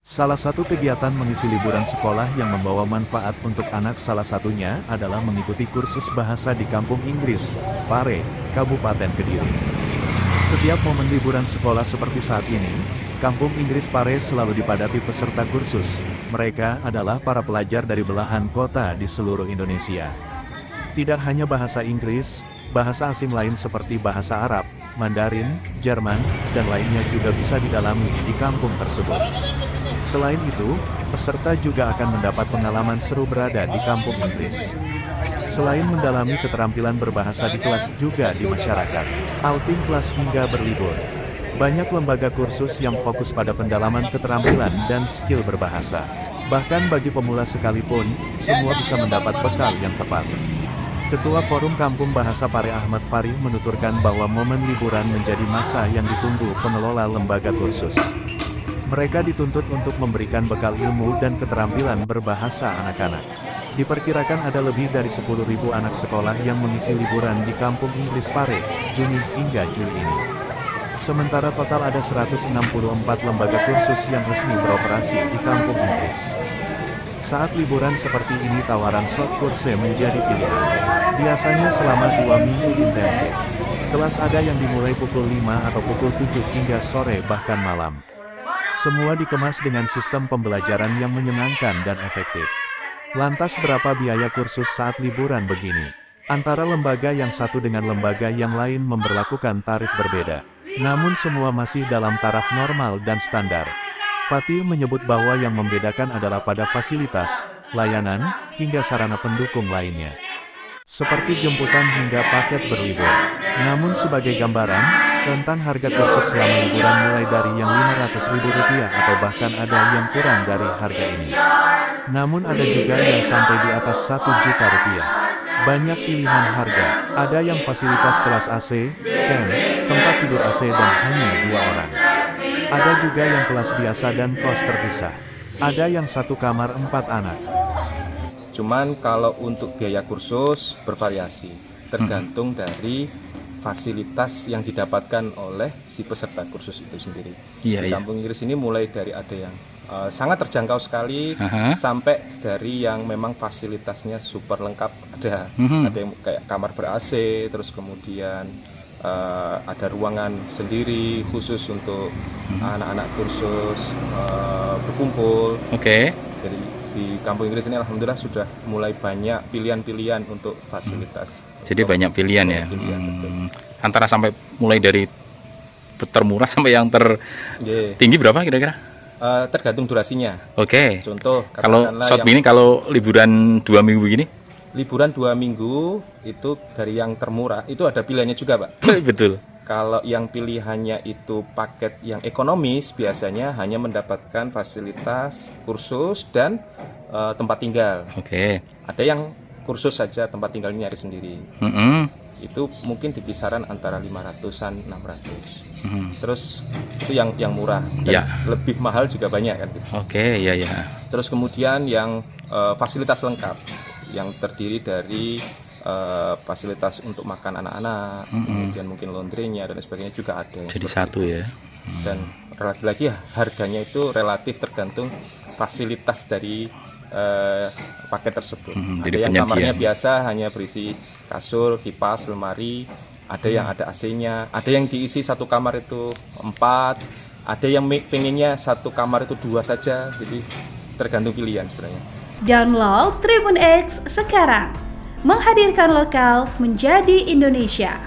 Salah satu kegiatan mengisi liburan sekolah yang membawa manfaat untuk anak salah satunya adalah mengikuti kursus bahasa di Kampung Inggris, Pare, Kabupaten Kediri. Setiap momen liburan sekolah seperti saat ini, Kampung Inggris Pare selalu dipadati peserta kursus. Mereka adalah para pelajar dari belahan kota di seluruh Indonesia. Tidak hanya bahasa Inggris, bahasa asing lain seperti bahasa Arab, Mandarin, Jerman, dan lainnya juga bisa didalami di kampung tersebut. Selain itu, peserta juga akan mendapat pengalaman seru berada di kampung Inggris. Selain mendalami keterampilan berbahasa di kelas juga di masyarakat, outing kelas hingga berlibur. Banyak lembaga kursus yang fokus pada pendalaman keterampilan dan skill berbahasa. Bahkan bagi pemula sekalipun, semua bisa mendapat bekal yang tepat. Ketua Forum Kampung Bahasa Pare Ahmad Farih menuturkan bahwa momen liburan menjadi masa yang ditunggu pengelola lembaga kursus. Mereka dituntut untuk memberikan bekal ilmu dan keterampilan berbahasa anak-anak. Diperkirakan ada lebih dari 10.000 anak sekolah yang mengisi liburan di Kampung Inggris Pare, Juni hingga Juli ini. Sementara total ada 164 lembaga kursus yang resmi beroperasi di Kampung Inggris. Saat liburan seperti ini tawaran short course menjadi pilihan. Biasanya selama 2 minggu intensif. Kelas ada yang dimulai pukul 5 atau pukul 7 hingga sore bahkan malam. Semua dikemas dengan sistem pembelajaran yang menyenangkan dan efektif. Lantas berapa biaya kursus saat liburan begini? Antara lembaga yang satu dengan lembaga yang lain memberlakukan tarif berbeda. Namun semua masih dalam taraf normal dan standar. Fatih menyebut bahwa yang membedakan adalah pada fasilitas, layanan, hingga sarana pendukung lainnya. Seperti jemputan hingga paket berlibur. Namun sebagai gambaran, rentang harga kursus selama liburan mulai dari yang Rp500.000 atau bahkan ada yang kurang dari harga ini. Namun ada juga yang sampai di atas Rp1.000.000. Banyak pilihan harga, ada yang fasilitas kelas AC, camp, tempat tidur AC dan hanya 2 orang. Ada juga yang kelas biasa dan kos terpisah. Ada yang 1 kamar 4 anak. Cuman kalau untuk biaya kursus bervariasi, tergantung dari fasilitas yang didapatkan oleh si peserta kursus itu sendiri. Di Kampung Inggris ini mulai dari ada yang sangat terjangkau sekali, sampai dari yang memang fasilitasnya super lengkap. Ada yang kayak kamar ber-AC, terus kemudian ada ruangan sendiri khusus untuk anak-anak kursus berkumpul. Jadi di Kampung Inggris ini alhamdulillah sudah mulai banyak pilihan-pilihan untuk fasilitas. Jadi banyak pilihan ya. Antara sampai mulai dari termurah sampai yang tertinggi berapa kira-kira? Tergantung durasinya. Contoh kalau short ini kalau liburan 2 minggu begini? Liburan 2 minggu itu dari yang termurah itu ada pilihannya juga, Pak. Betul. Kalau yang pilihannya itu paket yang ekonomis, biasanya hanya mendapatkan fasilitas kursus dan tempat tinggal. Ada yang kursus saja, tempat tinggalnya nyari sendiri. Itu mungkin di kisaran antara 500-an, 600. Terus itu yang murah. Dan lebih mahal juga banyak kan. Terus kemudian yang fasilitas lengkap, yang terdiri dari fasilitas untuk makan anak-anak, kemudian mungkin laundry-nya dan sebagainya juga ada. Jadi satu ya. Dan relatif lagi harganya itu relatif tergantung fasilitas dari paket tersebut. Ada yang kamarnya biasa hanya berisi kasur, kipas, lemari. Ada yang ada AC-nya. Ada yang diisi 1 kamar itu 4. Ada yang pengennya 1 kamar itu 2 saja. Jadi tergantung pilihan sebenarnya. Download Tribun X sekarang. Menghadirkan lokal menjadi Indonesia.